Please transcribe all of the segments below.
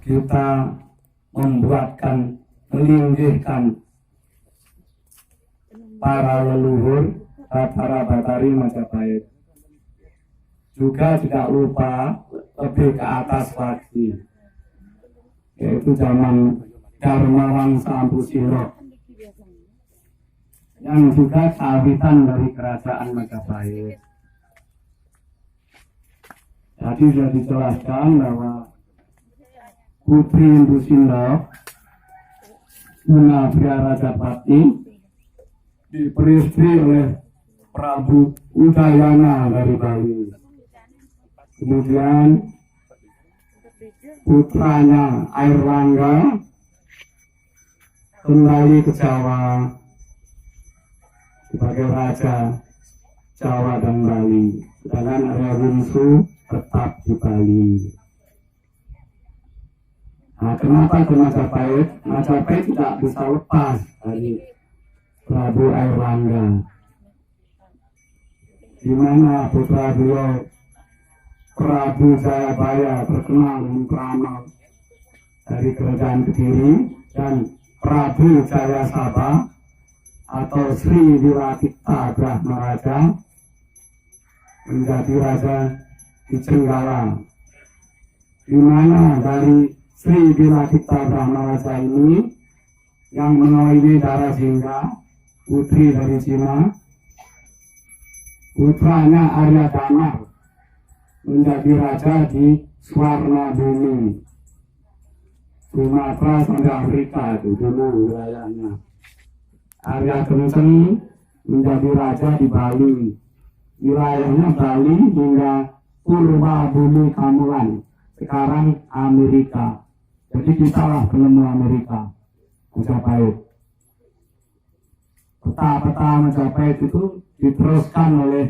kita melinggihkan para leluhur Batara Batari Majapahit. Juga tidak lupa lebih ke atas lagi, yaitu zaman Dharmawangsa Ampu Siro, yang juga sahabitan dari kerajaan Majapahit. Tadi sudah dijelaskan bahwa Putri Indusindo Munafia Rajapati diperistri oleh Prabu Udayana dari Bali. Kemudian putranya Airlangga kembali ke Jawa sebagai Raja Jawa dan Bali, sedangkan Arya Wungsu tetap di Bali. Nah, kenapa ke Majapahit? Majapahit tidak bisa lepas dari Prabu Airlangga, di mana putra beliau Prabu Jayabaya terkenal dengan peramal dari kerajaan Kediri, dan Prabu Jayasabha atau Sri Wirakita Brahmaraja menjadi raja di Cenggala, di mana dari Sri Wirakita Brahmaraja ini yang mengayomi Dara Singga, putri dari Cina, putranya Arya Damar menjadi raja di Swarna Bumi, Sumatera sampai Afrika itu dulu wilayahnya. Arya Kenceng menjadi raja di Bali, wilayahnya Bali hingga Purwa Bumi Kamulan, sekarang Amerika. Jadi kita lah penemu Amerika, Majapahit. Peta-peta Majapahit itu diteruskan oleh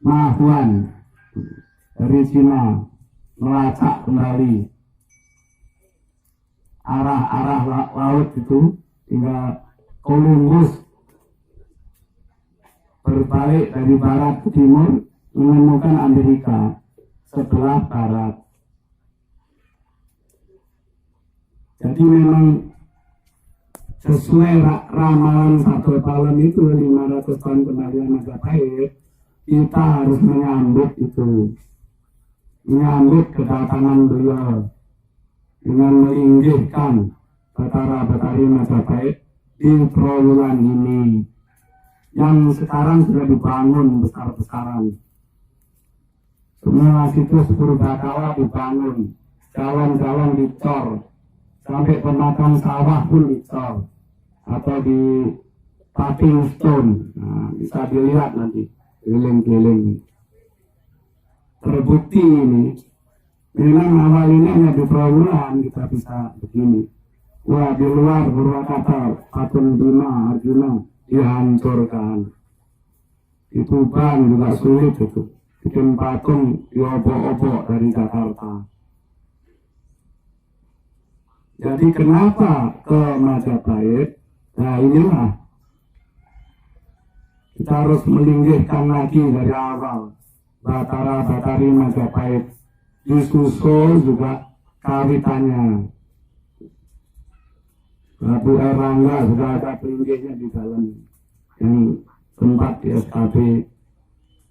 Mahuan dari Cina, melacak kembali arah-arah laut itu hingga Columbus berbalik dari barat ke timur menemukan Amerika sebelah barat. Jadi memang sesuai ramalan Satu Palem itu 500 tahun kemudian Majapahit, kita harus menyambut itu, menyambut kedatangan beliau dengan melinggihkan Batara Batari Majapahit di Trowulan ini yang sekarang sudah dibangun besar-besaran. Semua situs purbakala dibangun, jalan-jalan dicor, sampai pematang sawah pun dicor atau di paving stone. Nah, bisa dilihat nanti keliling-keliling. Terbukti ini memang awal ini hanya di Trowulan kita bisa begini. Wah, di luar Purwakarta patung Bima Arjuna dihancurkan. Di Tuban juga sulit itu, bikin patung diobok-obok dari Jakarta. Jadi kenapa ke Majapahit? Nah, inilah kita harus melinggihkan lagi dari awal Batara Batari Majapahit, disusul juga kawitannya. Prabu Airlangga sudah ada pelinggihnya di dalam yang sempat di SKB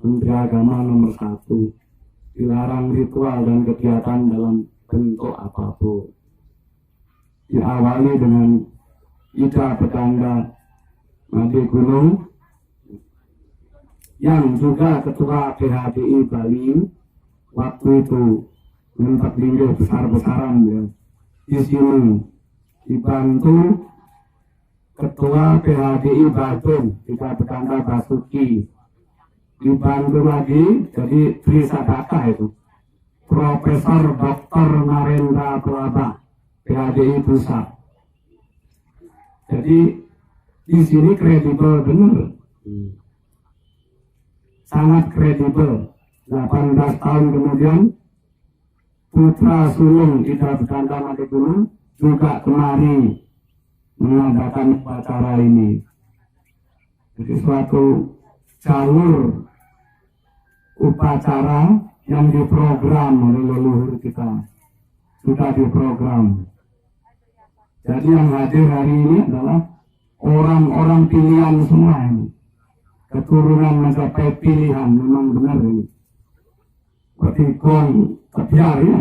Menteri Agama nomor 1, dilarang ritual dan kegiatan dalam bentuk apapun. Diawali dengan Ida Pedanda Made Gunung yang juga ketua PHDI Bali waktu itu mendapat linggih besar-besaran ya. Di sini dibantu ketua PHDI Badung Ida Pedanda Basuki, dibantu lagi jadi Trisadaka itu Profesor Dr. Narendra Prabha PHDI Pusat. Jadi di sini kredibel benar, sangat kredibel. 18 tahun kemudian putra sulung Ida Pedanda Made Gunung juga kemari mengadakan upacara ini. Jadi suatu jalur upacara yang diprogram oleh leluhur kita. sudah diprogram. Jadi yang hadir hari ini adalah orang-orang pilihan semua ini. Keturunan Majapahit pilihan, memang benar ini. Seperti gong kebiar ya,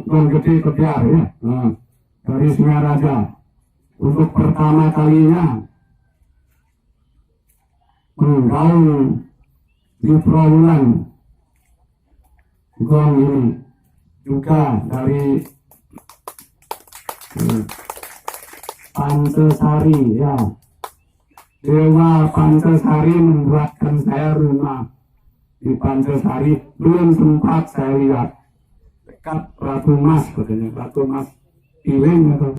gong gede kebiar ya. Nah, dari Singaraja. Untuk pertama kalinya menggaung di Trawulan gong ini juga dari Pancasari ya. Dewa Pancasari membuatkan saya rumah di Pancasari, belum sempat saya lihat dekat Ratu Mas katanya, Ratu Mas Piling atau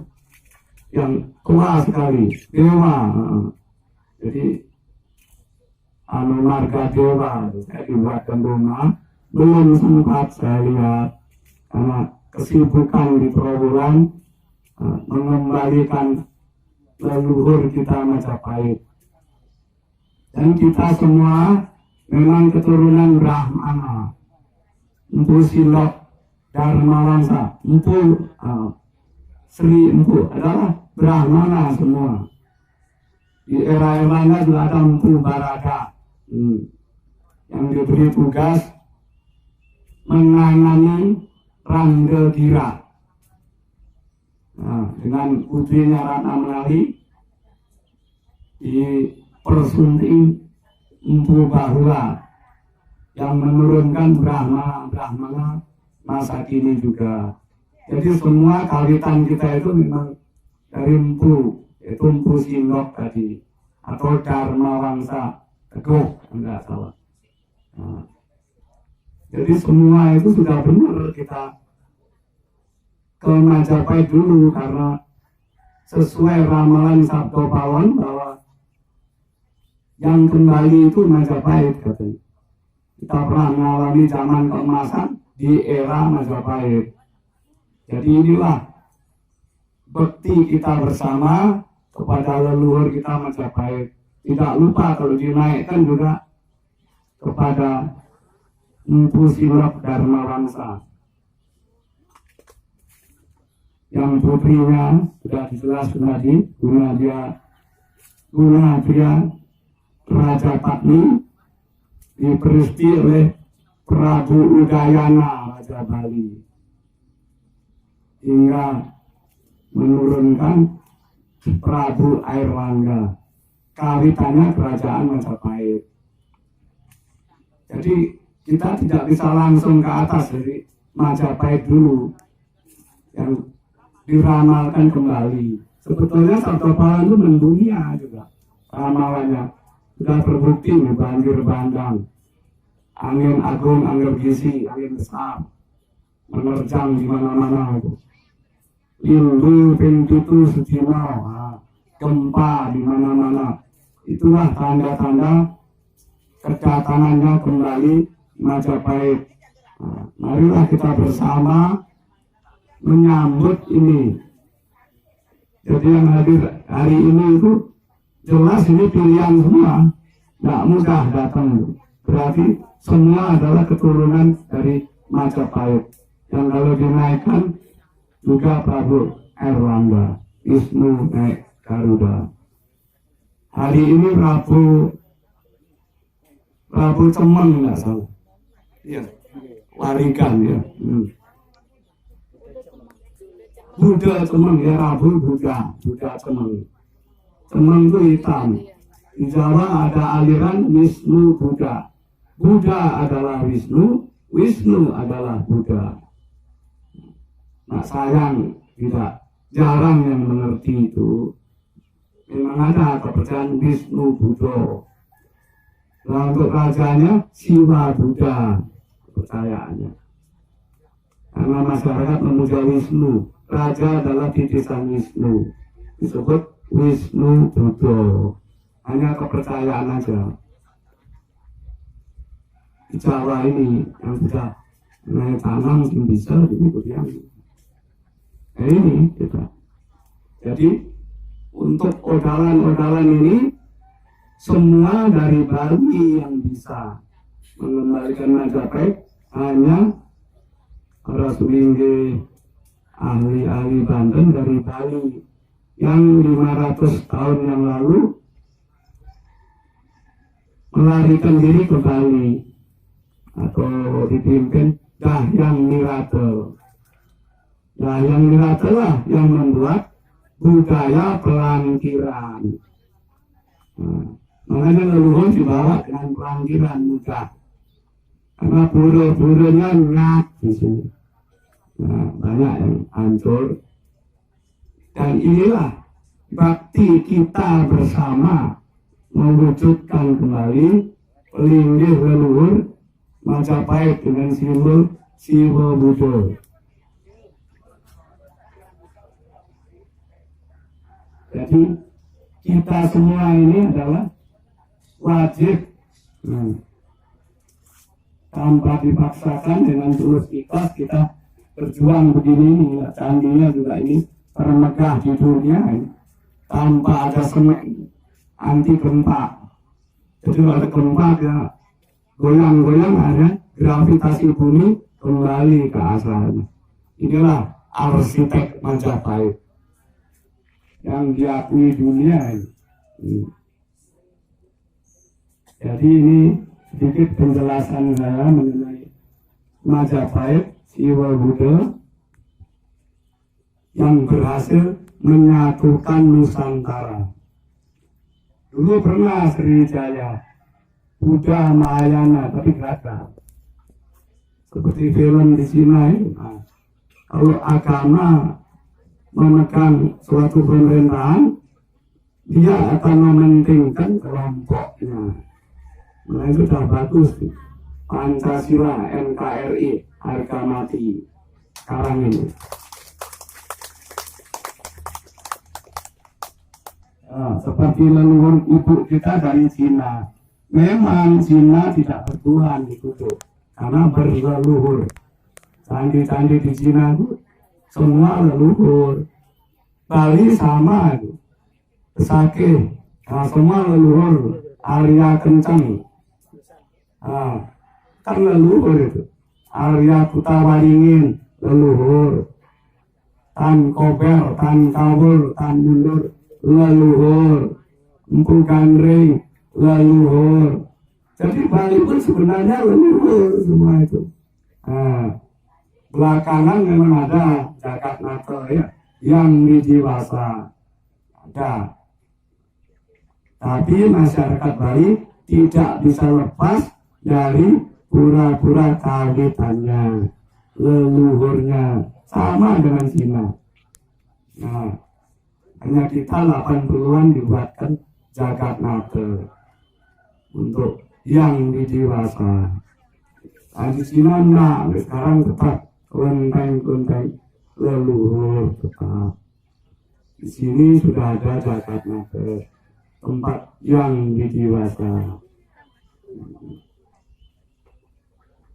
yang tua sekali dewa. Jadi marga dewa saya dibuatkan rumah, belum sempat saya lihat karena kesibukan di Trawulan mengembalikan leluhur kita Majapahit. Dan kita semua memang keturunan Brahmana. Empu Silok Dharmawangsa, Empu Sri Empu adalah Brahmana semua. Di era-eranya juga ada Empu Barada yang diberi tugas menangani Ranggagira. Nah, dengan putrinya Ratna Menali di persunting Empu Bahula yang menurunkan Brahmana masa kini juga. Jadi semua kawitan kita itu memang dari Empu, itu Empu Silok tadi atau Dharmawangsa Teguh, enggak salah. Nah, jadi semua itu sudah benar kita ke Majapahit dulu karena sesuai ramalan Sabto Pawon bahwa yang kembali itu Majapahit katanya. Kita pernah mengalami zaman keemasan di era Majapahit. Jadi inilah bekti kita bersama kepada leluhur kita Majapahit. Tidak lupa kalau dinaikkan juga kepada Empu Silok Dharmawangsa. Yang putrinya sudah dijelaskan tadi, Gunadia Raja Patni diperisti oleh Prabu Udayana Raja Bali hingga menurunkan Prabu Airlangga, kawitannya kerajaan Majapahit. Jadi kita tidak bisa langsung ke atas dari Majapahit dulu yang diramalkan kembali. Sebetulnya Sabto Pawon itu mendunia juga ramalannya. Sudah terbukti banjir bandang, angin agung, angin gisi, angin besar menerjang di mana-mana itu. Lindu pintu Sutino, gempa di mana-mana. Itulah tanda-tanda kedatangannya kembali Majapahit. Nah, marilah kita bersama menyambut ini. Jadi yang hadir hari ini itu jelas ini pilihan semua, tidak mudah datang. Berarti semua adalah keturunan dari Majapahit. Yang kalau dinaikkan juga Prabu Airlangga, Wisnu naik Garuda. Hari ini Prabu Cemeng nggak salah. Iya, Warigan ya. Buddha Cemeng ya, Prabu Buddha Cemeng. Cemeng itu hitam. Di Jawa ada aliran Wisnu Buddha. Buddha adalah Wisnu, Wisnu adalah Buddha. Nah sayang tidak, jarang yang mengerti itu. Memang ada kepercayaan Wisnu Buddha. Nah untuk rajanya Siwa Buddha kepercayaannya. Karena masyarakat memuja Wisnu, raja adalah titisan Wisnu, disebut Wisnu Buddha. Hanya kepercayaan aja. Di Jawa ini yang sudah naik tanam mungkin bisa disebut yang ini kita. Jadi untuk odalan-odalan ini semua dari Bali yang bisa mengembalikan Majapahit hanya Rasulingge, ahli-ahli Banten dari Bali yang 500 tahun yang lalu melarikan diri ke Bali atau dipimpin Dahyang Nirate. Dahyang Nirate lah yang membuat budaya pelangkiran. Makanya leluhur dibawa dengan pelangkiran mudah. Karena pura-puranya ngat di sini. Banyak yang hancur. Dan inilah bakti kita bersama mewujudkan kembali pelinggih leluhur Majapahit dengan simbol Siwa Buddha. Jadi kita semua ini adalah wajib tanpa dipaksakan dengan tulus ikhlas kita berjuang begini nih. Candinya juga ini termegah di dunia ini, tanpa ada semen anti gempa. Jadi kalau ada gempa ya goyang-goyang, ada gravitasi bumi kembali ke asalnya. Inilah arsitek Majapahit yang diakui dunia ini. Jadi ini sedikit penjelasan saya mengenai Majapahit Siwa Buddha yang berhasil menyatukan Nusantara. Dulu pernah Sriwijaya Buddha Mahayana, tapi gagal. Seperti film di Cina ini. Kalau agama memegang suatu pemerintahan, dia akan mementingkan kelompoknya. Nah itu sudah bagus. Pancasila, NKRI, harga mati. Sekarang ini. Seperti leluhur ibu kita dari Cina. Memang Cina tidak bertuhan di Kudu karena berleluhur. Candi-candi di Cina itu semua leluhur. Bali sama itu. Besakih, semua leluhur. Arya Kencang, kan leluhur itu. Arya Kutawaringin leluhur. Tan Kober, Tan Kawul, Tan Mundur leluhur. Empu Gandring leluhur. Jadi Bali pun sebenarnya leluhur semua itu. Belakangan memang ada Jagatnata ya, yang Wijiwasa ada. Tapi masyarakat Bali tidak bisa lepas dari pura-pura kawitannya, leluhurnya, sama dengan Cina. Nah, hanya kita 80-an dibuatkan Jagatnata untuk yang Wijiwasa. Nah, di Cina enggak, sekarang tetap kelenteng-kelenteng leluhur tetap. Di sini sudah ada Jagatnata, tempat yang Wijiwasa.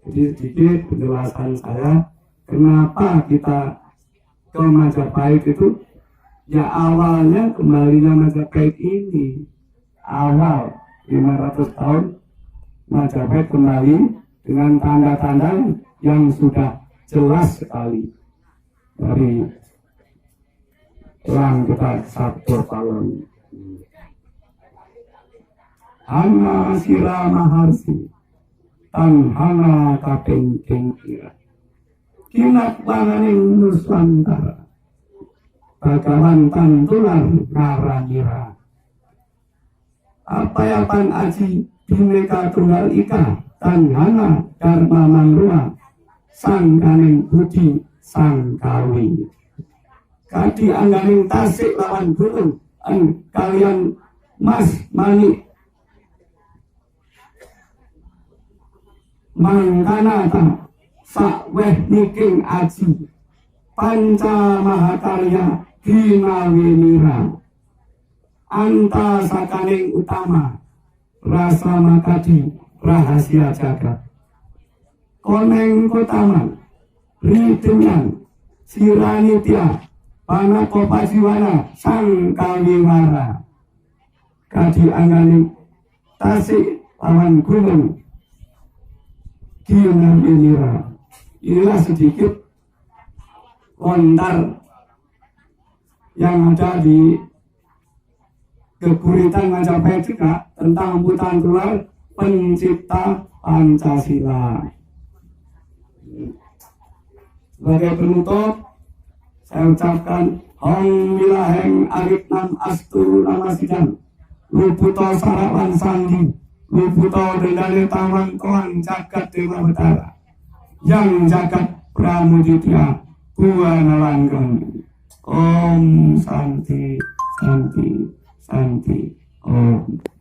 Jadi sedikit penjelasan saya kenapa kita ke Majapahit itu. Ya awalnya kembalinya Majapahit ini awal 500 tahun Majapahit kembali dengan tanda-tanda yang sudah jelas sekali dari yang kita sabtu tahun. Hana sira maharsi tanhana kaping kira kinak pananing Nusantara bagawan tantular naranira apayapan aji bineka tunggal ika tanhana dharma mangrua sang kaning budi sang kawi kadi angganing tasik lawan gunung kalian mas manik mangkanata sakweh niking aji panca mahakarya ginawinira anta sakaning utama rasa makadi rahasia jagat koneng kotaman ridenyan siranitya panakopasiwana sang kawiwara kadi anganing tasik lawan gunung ginawinira. Inilah sedikit lontar yang ada di Keburitan Majapahit juga tentang putaran keluar pencipta Pancasila. Sebagai penutup, saya ucapkan Hong Wilaheng Arit Nam Astu Namasidang Luputo Sarawan Sandi Luputo Dendali Tawang Tuan Jagat Dewa Betara Yang Jagat Pramuditya Buana Langgeng. Om Santi Santi Santi Om.